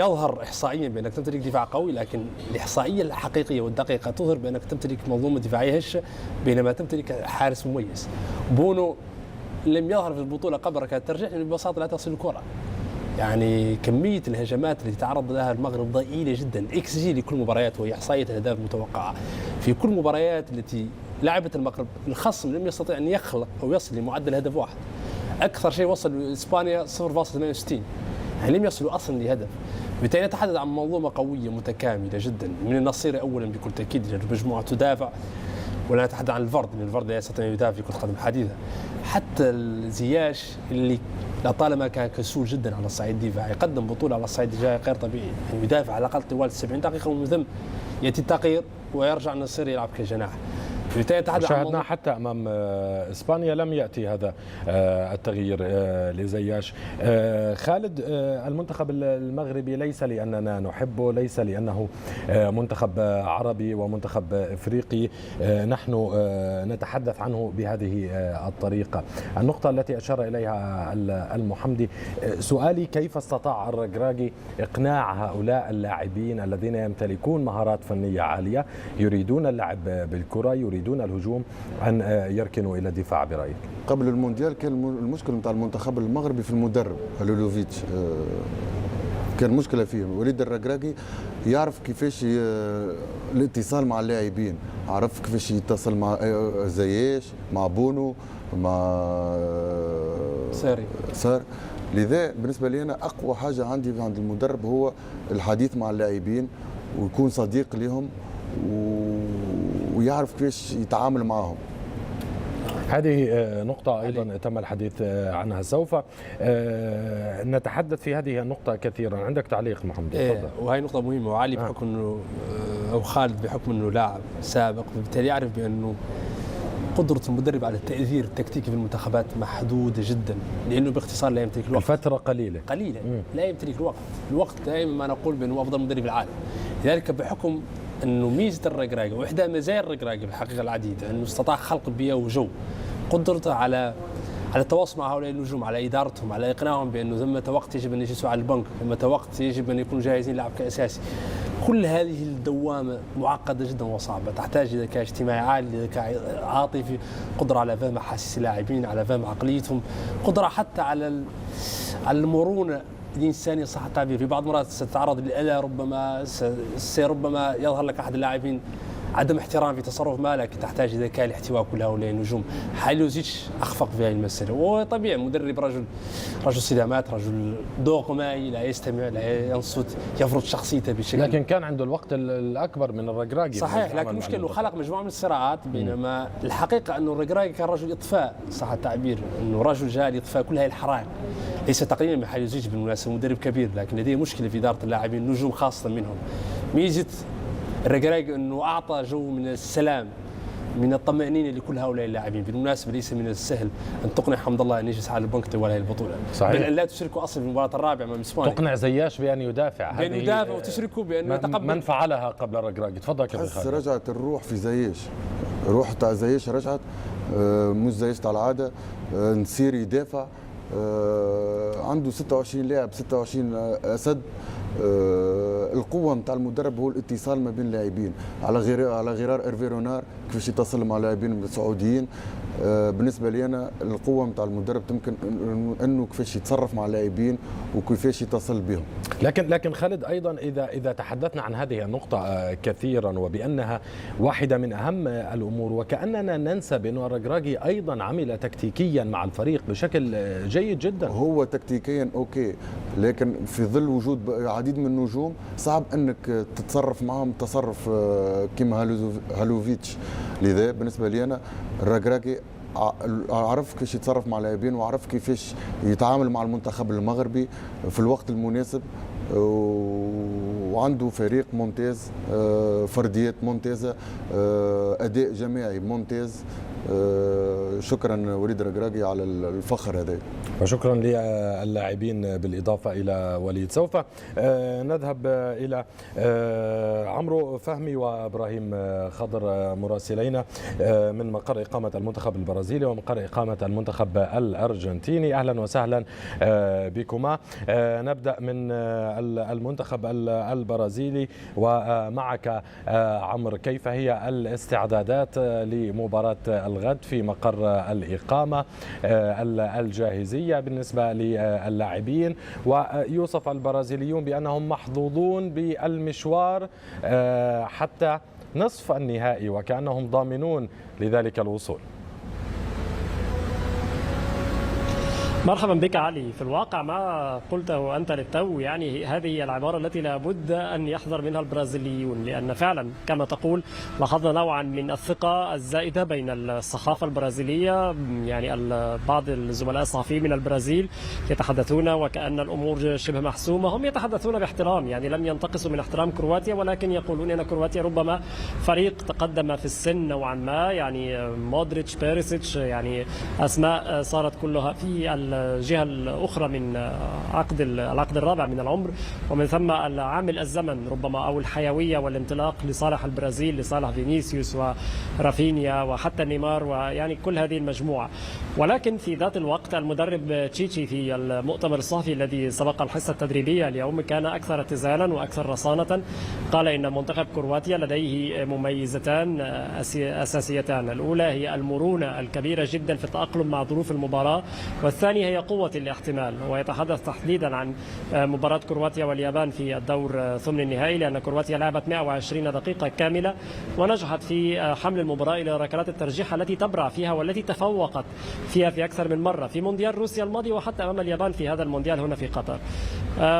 يظهر إحصائيًا بأنك تمتلك دفاع قوي، لكن الإحصائية الحقيقية والدقيقة تظهر بأنك تمتلك منظومة دفاعية هشة، بينما تمتلك حارس مميز. بونو لم يظهر في البطولة قبل ركلات الترجيح لأنه ببساطة لا تصل الكرة. يعني كمية الهجمات التي تعرض لها المغرب ضئيلة جدا. اكس جي لكل مباريات وهي إحصائية الأهداف المتوقعة في كل مباريات التي لعبت المغرب الخصم لم يستطيع أن يخلق أو يصل لمعدل هدف واحد. أكثر شيء وصل إسبانيا 0.68، يعني لم يصلوا أصلا لهدف. بالتالي نتحدث عن منظومة قوية متكاملة جدا من النصيري أولا بكل تأكيد لأنه مجموعة تدافع، ولا نتحدث عن الفرد لأن الفرد لا يستطيع أن يدافع في كرة قدم حديثة. حتى الزياش اللي لطالما كان كسول جدا على الصعيد الدفاعي قدم بطولة على الصعيد الدفاعي غير طبيعي، يعني يدافع على الأقل طوال 70 دقيقة ومن ثم يأتي التغيير ويرجع النصيري يلعب كجناح. شاهدنا حتى أمام إسبانيا لم يأتي هذا التغيير لزياش. خالد، المنتخب المغربي ليس لأننا نحبه، ليس لأنه منتخب عربي ومنتخب إفريقي نحن نتحدث عنه بهذه الطريقة. النقطة التي أشار إليها المحمدي، سؤالي كيف استطاع الركراكي إقناع هؤلاء اللاعبين الذين يمتلكون مهارات فنية عالية يريدون اللعب بالكرة، يريدون الهجوم، أن يركنوا إلى الدفاع برأيك؟ قبل المونديال كان المشكل نتاع المنتخب المغربي في المدرب هلولوفيتش، كان مشكلة فيه. وليد الركراكي يعرف كيفاش الاتصال مع اللاعبين، عرف كيفاش يتصل مع زياش، مع بونو، مع سار. لذا بالنسبة لي أنا أقوى حاجة عندي عند المدرب هو الحديث مع اللاعبين ويكون صديق لهم ويعرف كيفاش يتعامل معهم. هذه نقطة أيضا تم الحديث عنها، سوف نتحدث في هذه النقطة كثيرا. عندك تعليق محمد؟ تفضل. وهي نقطة مهمة، وعلي بحكم أنه أو خالد بحكم أنه لاعب سابق وبالتالي يعرف بأنه قدرة المدرب على التأثير التكتيكي في المنتخبات محدودة جدا، لأنه باختصار لا يمتلك الوقت. الفترة قليلة لا يمتلك الوقت دائما ما نقول بأنه أفضل مدرب العالم. لذلك بحكم أنه ميزة الركراكي وإحدى مزايا الركراكي في الحقيقة العديدة أنه استطاع خلق بيئة وجو، قدرته على التواصل مع هؤلاء النجوم، على إدارتهم، على إقناعهم بأنه ثمة وقت يجب أن يجلسوا على البنك، ثمة وقت يجب أن يكونوا جاهزين للعب كأساسي. كل هذه الدوامة معقدة جدا وصعبة، تحتاج ذكاء اجتماعي عالي، ذكاء عاطفي، قدرة على فهم أحاسيس اللاعبين، على فهم عقليتهم، قدرة حتى على المرونة الإنسانية صح التعبير. في بعض المرات ستتعرض للأذى، ربما يظهر لك أحد اللاعبين عدم احترام في تصرف ما، لكن تحتاج ذكاء لاحتواء كل هؤلاء النجوم. حالوزيتش أخفق في هذه المسألة، وطبيعي مدرب رجل صدامات، رجل دوغمائي، لا يستمع، لا ينصت، يفرض شخصيته بشكل. لكن كان عنده الوقت الأكبر من الركراكي. صحيح، لكن المشكلة أنه خلق مجموعة من الصراعات، بينما الحقيقة أنه الركراكي كان رجل إطفاء صح التعبير، أنه رجل جاء لإطفاء كل هذه الحرائق. ليس تقليلا من حالوزيتش بالمناسبة، مدرب كبير، لكن لديه مشكلة في إدارة اللاعبين، النجوم خاصة منهم. ميزة الركراكي أنه أعطى جو من السلام، من الطمأنينة لكل هؤلاء اللاعبين. بالمناسبة ليس من السهل أن تقنع حمد الله أن يجلس على البنك طوال هذه البطولة. صحيح. بل لا تشركوا أصلا في المباراة الرابعة أمام إسبانيا. تقنع زياش بأن يدافع. وتشركوا بأنه يتقبل. من فعلها قبل الركراكي؟ تفضل كابتن خالد. رجعت الروح في زياش، الروح تاع زياش رجعت، مش زياش تاع العادة، نسير يدافع، عنده 26 لاعب، 26 أسد. القوة نتاع المدرب هو الاتصال ما بين اللاعبين، على غرار إيرفي رونار كيفاش يتصل مع اللاعبين السعوديين. بالنسبة لي أنا القوة نتاع المدرب تمكن أنه كيفاش يتصرف مع اللاعبين وكيفاش يتصل بهم. لكن خالد، أيضا إذا تحدثنا عن هذه النقطة كثيرا وبأنها واحدة من أهم الأمور، وكأننا ننسى بأن الركراكي أيضا عمل تكتيكيا مع الفريق بشكل جيد جدا. هو تكتيكيا أوكي، لكن في ظل وجود عديد من النجوم صعب أنك تتصرف معهم تصرف كما هالوفيتش. لذا بالنسبة لي أنا الركراكي عرف كيفاش يتصرف مع اللاعبين، وعرف كيفاش يتعامل مع المنتخب المغربي في الوقت المناسب، وعنده فريق ممتاز، فرديات ممتازة، أداء جماعي ممتاز. شكرا وليد ركراكي على الفخر هذا، وشكرا للاعبين بالإضافة إلى وليد. سوف نذهب إلى عمرو فهمي وإبراهيم خضر مراسلين من مقر إقامة المنتخب البرازيلي ومقر إقامة المنتخب الأرجنتيني. أهلا وسهلا بكما. نبدأ من المنتخب البرازيلي ومعك عمرو، كيف هي الاستعدادات لمباراة الغد في مقر الإقامة، الجاهزية بالنسبة للاعبين؟ ويوصف البرازيليون بأنهم محظوظون بالمشوار حتى نصف النهائي وكأنهم ضامنون لذلك الوصول. مرحبا بك علي. في الواقع ما قلته أنت للتو يعني هذه العبارة التي لابد أن يحذر منها البرازيليون، لأن فعلا كما تقول لاحظنا نوعا من الثقة الزائدة بين الصحافة البرازيلية، يعني بعض الزملاء الصحفيين من البرازيل يتحدثون وكأن الأمور شبه محسومة. هم يتحدثون باحترام، يعني لم ينتقصوا من احترام كرواتيا، ولكن يقولون أن كرواتيا ربما فريق تقدم في السن نوعا ما، يعني مودريتش بيريسيتش، يعني أسماء صارت كلها في الجهة الأخرى من العقد الرابع من العمر، ومن ثم العامل الزمن ربما أو الحيوية والانطلاق لصالح البرازيل، لصالح فينيسيوس ورافينيا وحتى نيمار ويعني كل هذه المجموعة. ولكن في ذات الوقت المدرب تشيتشي في المؤتمر الصحفي الذي سبق الحصة التدريبية اليوم كان أكثر اتزانا وأكثر رصانة. قال إن منتخب كرواتيا لديه مميزتان أساسيتان، الأولى هي المرونة الكبيرة جدا في التأقلم مع ظروف المباراة، والثانية هي قوة الاحتمال. ويتحدث تحديدا عن مباراة كرواتيا واليابان في الدور ثمن النهائي، لأن كرواتيا لعبت 120 دقيقة كاملة ونجحت في حمل المباراة إلى ركلات الترجيح التي تبرع فيها والتي تفوقت فيها في أكثر من مرة في مونديال روسيا الماضي وحتى أمام اليابان في هذا المونديال هنا في قطر.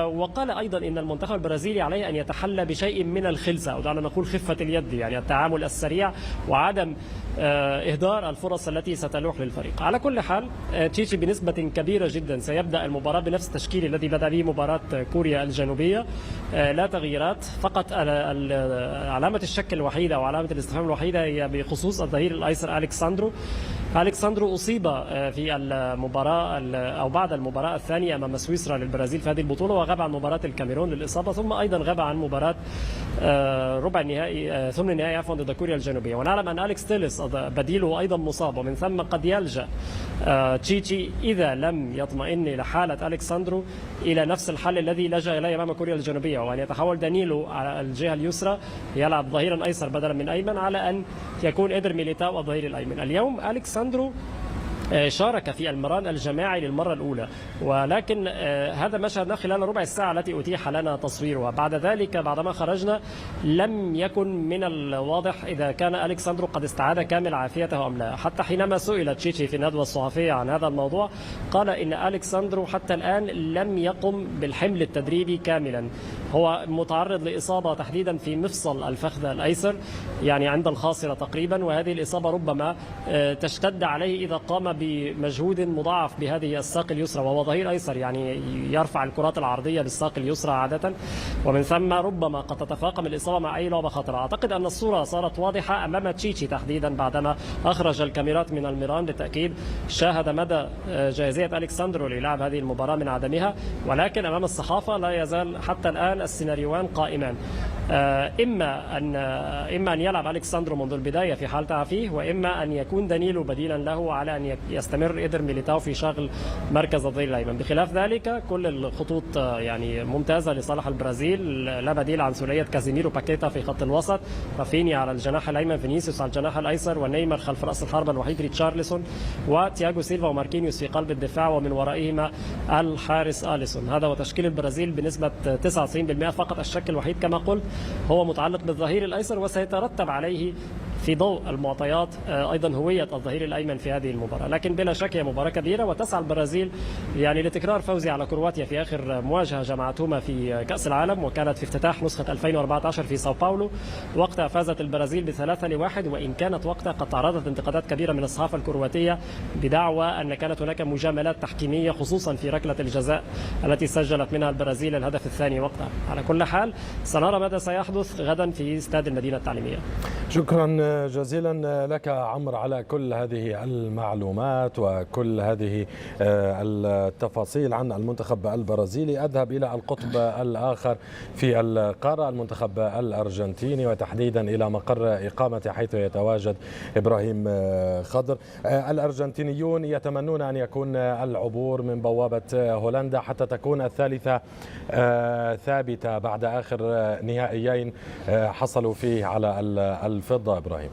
وقال أيضا إن المنتخب البرازيلي عليه أن يتحلى بشيء من الخلسة، أو دعنا نقول خفة اليد، يعني التعامل السريع وعدم إهدار الفرص التي ستلوح للفريق. على كل حال تشيتشي بنسبة كبيرة جدا سيبدأ المباراة بنفس التشكيل الذي بدأ به مباراة كوريا الجنوبية، لا تغييرات. فقط علامة الشك الوحيدة أو علامة الاستفهام الوحيدة هي بخصوص الظهير الأيسر أليكساندرو أصيب في المباراة أو بعد المباراة الثانية أمام سويسرا للبرازيل في هذه البطولة، وغاب عن مباراة الكاميرون للإصابة، ثم أيضا غاب عن مباراة ربع النهائي ثمن النهائي عفوا ضد كوريا الجنوبية. ونعلم أن أليكس تيليس بديله أيضا مصاب، ومن ثم قد يلجأ تشيتشي إذا لم يطمئن إلى حالة أليكساندرو إلى نفس الحل الذي لجأ إليه أمام كوريا الجنوبية، وأن يتحول دانيلو على الجهة اليسرى يلعب ظهيرا أيسر بدلا من أيمن، على أن يكون إدر ميليتاو الظهير الأيمن. اليوم أليكساندرو شارك في المران الجماعي للمرة الأولى، ولكن هذا ما شاهدناه خلال ربع الساعة التي أتيح لنا تصويرها. بعد ذلك بعدما خرجنا لم يكن من الواضح إذا كان أليكساندرو قد استعاد كامل عافيته أم لا. حتى حينما سئل تشيتشي في الندوة الصحفية عن هذا الموضوع قال إن أليكساندرو حتى الآن لم يقم بالحمل التدريبي كاملا، هو متعرض لإصابة تحديدا في مفصل الفخذ الأيسر، يعني عند الخاصرة تقريبا، وهذه الإصابة ربما تشتد عليه إذا قام بمجهود مضاعف بهذه الساق اليسرى، وهو ظهير أيسر يعني يرفع الكرات العرضية بالساق اليسرى عادة، ومن ثم ربما قد تتفاقم الإصابة مع أي لعبة خطرة. أعتقد أن الصورة صارت واضحة أمام تشيتشي تحديدا بعدما أخرج الكاميرات من الميران للتأكيد، شاهد مدى جاهزية أليكساندرو للعب هذه المباراة من عدمها، ولكن أمام الصحافة لا يزال حتى الآن السيناريوان قائمان، إما أن يلعب أليكساندرو منذ البداية في حال تعافيه، وإما أن يكون دانيلو بديلا له على أن يستمر إدر ميليتاو في شغل مركز الظهير الأيمن. بخلاف ذلك كل الخطوط يعني ممتازة لصالح البرازيل، لا بديل عن ثنائية كازيميرو باكيتا في خط الوسط، رافينيا على الجناح الأيمن، فينيسيوس على الجناح الأيسر، ونيمار خلف رأس الحربة الوحيد ريتشارلسون، وتياغو سيلفا وماركينيوس في قلب الدفاع، ومن ورائهما الحارس أليسون. هذا هو تشكيل البرازيل بنسبة 99%. فقط الشك الوحيد كما قلت هو متعلق بالظهير الأيسر، وسيترتب عليه في ضوء المعطيات أيضا هوية الظهير الأيمن في هذه المباراة. لكن بلا شك هي مباراة كبيرة، وتسعى البرازيل يعني لتكرار فوزها على كرواتيا في آخر مواجهة جمعتهما في كأس العالم، وكانت في افتتاح نسخة 2014 في ساو باولو. وقتها فازت البرازيل ب3-1، وإن كانت وقتها قد تعرضت انتقادات كبيرة من الصحافة الكرواتية بدعوى أن كانت هناك مجاملات تحكيمية خصوصا في ركلة الجزاء التي سجلت منها البرازيل الهدف الثاني وقتها. على كل حال سنرى ماذا سيحدث غدا في استاد المدينة التعليمية. شكرا شكرا جزيلا لك عمرو على كل هذه المعلومات وكل هذه التفاصيل عن المنتخب البرازيلي. أذهب إلى القطب الآخر في القارة، المنتخب الأرجنتيني وتحديدا إلى مقر إقامة حيث يتواجد إبراهيم خضر. الأرجنتينيون يتمنون أن يكون العبور من بوابة هولندا حتى تكون الثالثة ثابتة بعد آخر نهائيين حصلوا فيه على الفضة. إبراهيم.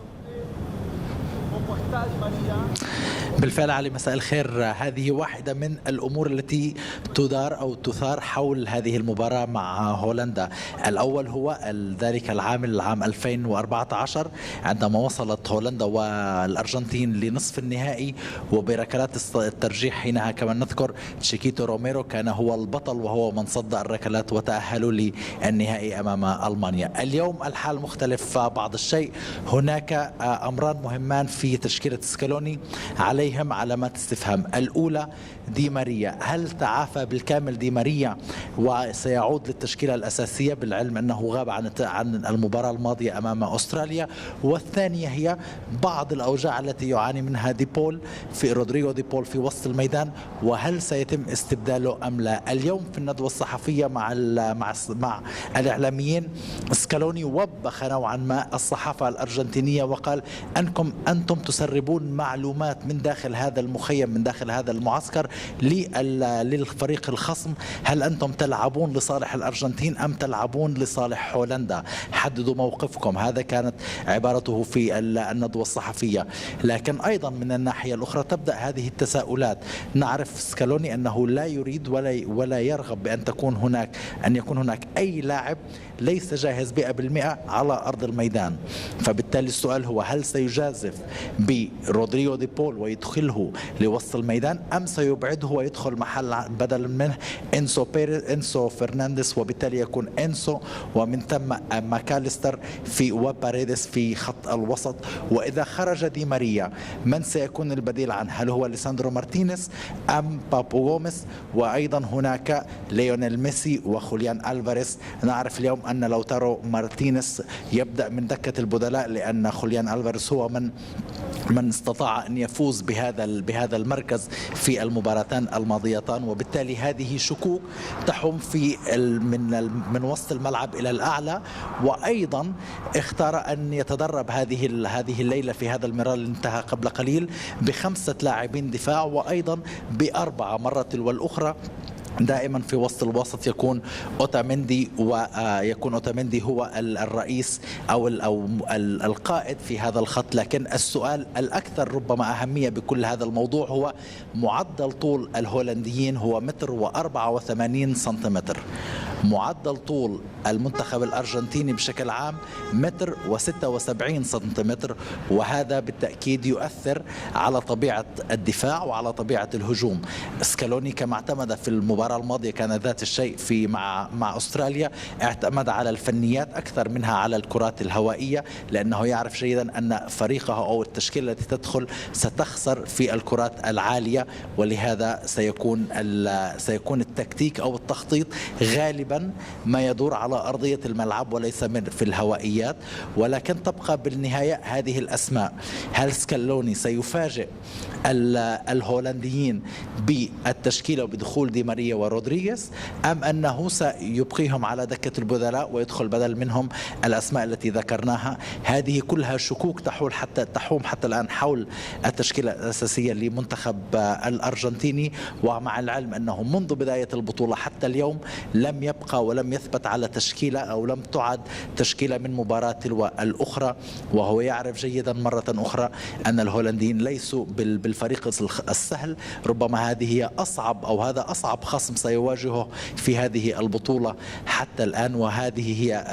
بالفعل علي، مساء الخير. هذه واحدة من الأمور التي تدار أو تثار حول هذه المباراة مع هولندا. الأول هو ذلك العام 2014 عندما وصلت هولندا والأرجنتين لنصف النهائي وبركلات الترجيح. حينها كما نذكر تشيكيتو روميرو كان هو البطل وهو من صد الركلات وتأهلوا للنهائي أمام ألمانيا. اليوم الحال مختلف بعض الشيء. هناك أمران مهمان في تشكيلة سكالوني عليهم علامات استفهام. الأولى دي ماريا، هل تعافى بالكامل دي ماريا وسيعود للتشكيلة الأساسية بالعلم أنه غاب عن المباراة الماضية أمام أستراليا؟ والثانية هي بعض الأوجاع التي يعاني منها ديبول في رودريغو ديبول في وسط الميدان، وهل سيتم استبداله أم لا؟ اليوم في الندوة الصحفية مع الإعلاميين سكالوني وبخ نوعا ما الصحافة الأرجنتينية وقال أنتم تسربون معلومات من داخل هذا المخيم، من داخل هذا المعسكر للفريق الخصم. هل أنتم تلعبون لصالح الأرجنتين أم تلعبون لصالح هولندا؟ حددوا موقفكم. هذا كانت عبارته في الندوة الصحفية. لكن أيضا من الناحية الأخرى تبدأ هذه التساؤلات. نعرف سكالوني أنه لا يريد ولا يرغب بأن يكون هناك أي لاعب ليس جاهز 100% على أرض الميدان. فبالتالي السؤال هو هل سيجازف برودريغو دي بول ويدخله لوسط الميدان أم سيبعده ويدخل محل بدل منه إنسو فرنانديز، وبالتالي يكون إنسو ومن ثم ماكاليستر وباريدس في خط الوسط. وإذا خرج دي ماريا من سيكون البديل عنه؟ هل هو ليساندرو مارتينيز أم بابو غوميز؟ وأيضا هناك ليونيل ميسي وخوليان ألفاريز. نعرف اليوم أن لوتارو مارتينيز يبدأ من دكة البدلاء لأن خوليان ألفاريز هو من استطاع أن يفوز بهذا المركز في المباراتان الماضيتان. وبالتالي هذه شكوك تحوم من وسط الملعب إلى الأعلى. وأيضا اختار أن يتدرب هذه الليلة في هذا المران اللي انتهى قبل قليل ب5 لاعبين دفاع وأيضا ب4 مرة والأخرى دائما في وسط الوسط يكون أوتاميندي، ويكون أوتاميندي هو الرئيس أو القائد في هذا الخط. لكن السؤال الأكثر ربما أهمية بكل هذا الموضوع هو معدل طول الهولنديين هو 1.84 سنتيمتر. معدل طول المنتخب الأرجنتيني بشكل عام 1.76 سنتيمتر، وهذا بالتأكيد يؤثر على طبيعة الدفاع وعلى طبيعة الهجوم. سكالوني كما اعتمد في المباراة الماضية كان ذات الشيء مع أستراليا، اعتمد على الفنيات أكثر منها على الكرات الهوائية، لأنه يعرف جيدا أن فريقه أو التشكيلة التي تدخل ستخسر في الكرات العالية، ولهذا سيكون التكتيك أو التخطيط غالبا ما يدور على أرضية الملعب وليس في الهوائيات. ولكن تبقى بالنهاية هذه الأسماء. هل سكالوني سيفاجئ الهولنديين بالتشكيلة وبدخول دي ماريا ورودريغيز أم أنه سيبقيهم على دكة البدلاء ويدخل بدل منهم الأسماء التي ذكرناها؟ هذه كلها شكوك تحوم حتى الآن حول التشكيلة الأساسية لمنتخب الأرجنتيني. ومع العلم أنه منذ بداية البطولة حتى اليوم لم يبقى ولم يثبت على تشكيلة أو لم تعد تشكيلة من مباراة تلو الأخرى. وهو يعرف جيدا مرة أخرى أن الهولنديين ليسوا بالفريق السهل. ربما هذه هي هذا أصعب خصم سيواجهه في هذه البطولة حتى الآن، وهذه هي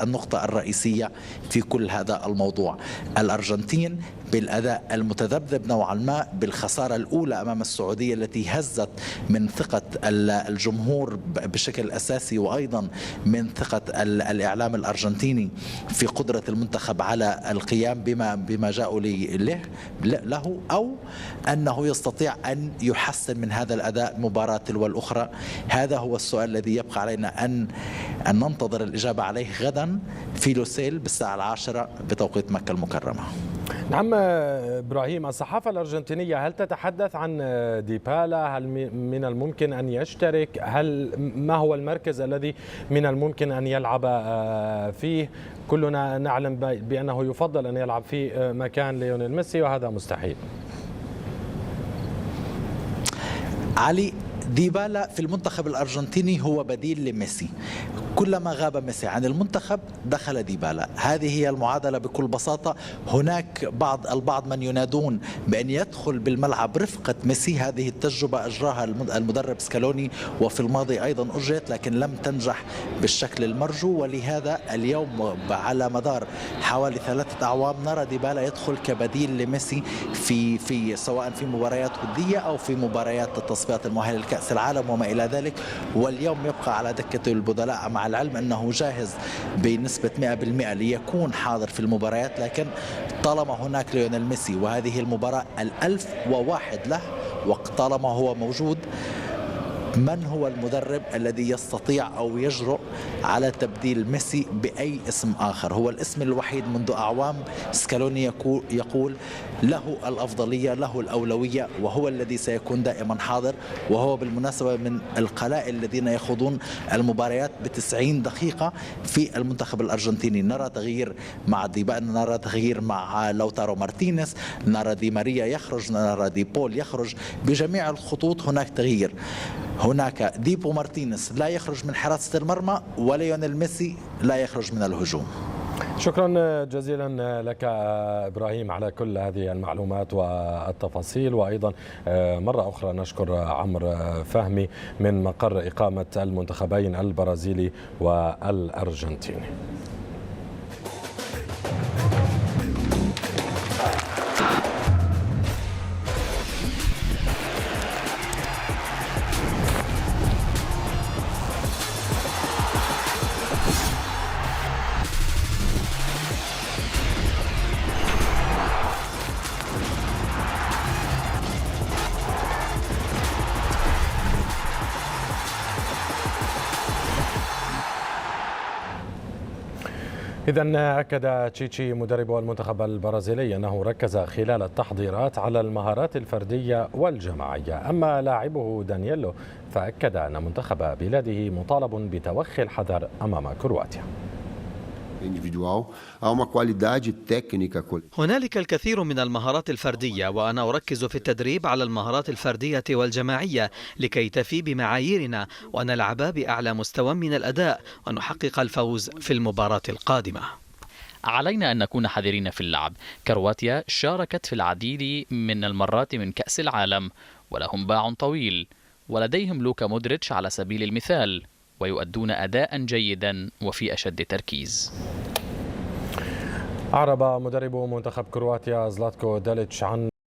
النقطة الرئيسية في كل هذا الموضوع. الأرجنتين بالأداء المتذبذب نوعا ما، بالخسارة الأولى أمام السعودية التي هزت من ثقة الجمهور بشكل بشكل أساسي وأيضا من ثقة الإعلام الأرجنتيني في قدرة المنتخب على القيام بما جاءوا له، أو أنه يستطيع أن يحسن من هذا الأداء مباراة تلو الأخرى. هذا هو السؤال الذي يبقى علينا أن ننتظر الإجابة عليه غدا في لوسيل بالساعة 10 بتوقيت مكة المكرمة. نعم إبراهيم، الصحافة الأرجنتينية هل تتحدث عن ديبالا؟ هل من الممكن أن يشترك؟ ما هو المركز الذي من الممكن أن يلعب فيه؟ كلنا نعلم بأنه يفضل أن يلعب في مكان ليونيل ميسي، وهذا مستحيل. علي، ديبالا في المنتخب الأرجنتيني هو بديل لميسي. كلما غاب ميسي عن المنتخب دخل ديبالا. هذه هي المعادلة بكل بساطة. هناك البعض من ينادون بأن يدخل بالملعب رفقة ميسي. هذه التجربة أجراها المدرب سكالوني وفي الماضي أيضا أجرت، لكن لم تنجح بالشكل المرجو، ولهذا اليوم على مدار حوالي 3 أعوام نرى ديبالا يدخل كبديل لميسي في سواء في مباريات ودية أو في مباريات التصفيات المؤهلة لكأس العالم وما إلى ذلك. واليوم يبقى على دكة البدلاء، مع العلم أنه جاهز بنسبة 100% ليكون حاضر في المباريات، لكن طالما هناك ليونيل ميسي وهذه المباراة 1001 له، وطالما هو موجود، من هو المدرب الذي يستطيع أو يجرؤ على تبديل ميسي بأي اسم آخر؟ هو الاسم الوحيد منذ أعوام سكالوني يقول له الأفضلية، له الأولوية، وهو الذي سيكون دائما حاضر. وهو بالمناسبة من القلائل الذين يخوضون المباريات ب90 دقيقة في المنتخب الأرجنتيني. نرى تغيير مع ديبالا، نرى تغيير مع لوتارو مارتينيز، نرى دي ماريا يخرج، نرى دي بول يخرج. بجميع الخطوط هناك تغيير. هناك ديبو مارتينيز لا يخرج من حراسة المرمى، وليونيل ميسي لا يخرج من الهجوم. شكرا جزيلا لك إبراهيم على كل هذه المعلومات والتفاصيل، وأيضا مرة أخرى نشكر عمرو فهمي من مقر إقامة المنتخبين البرازيلي والأرجنتيني. إذن أكد تشيتشي مدرب المنتخب البرازيلي أنه ركز خلال التحضيرات على المهارات الفردية والجماعية. أما لاعبه دانييلو فأكد أن منتخب بلاده مطالب بتوخي الحذر أمام كرواتيا. هنالك الكثير من المهارات الفردية، وأنا أركز في التدريب على المهارات الفردية والجماعية لكي تفي بمعاييرنا ونلعب بأعلى مستوى من الأداء ونحقق الفوز في المباراة القادمة. علينا أن نكون حذرين في اللعب. كرواتيا شاركت في العديد من المرات من كأس العالم ولهم باع طويل، ولديهم لوكا مودريتش على سبيل المثال، ويؤدون أداء جيدا وفي أشد تركيز. أعرب مدرب منتخب كرواتيا زلاتكو داليتش عن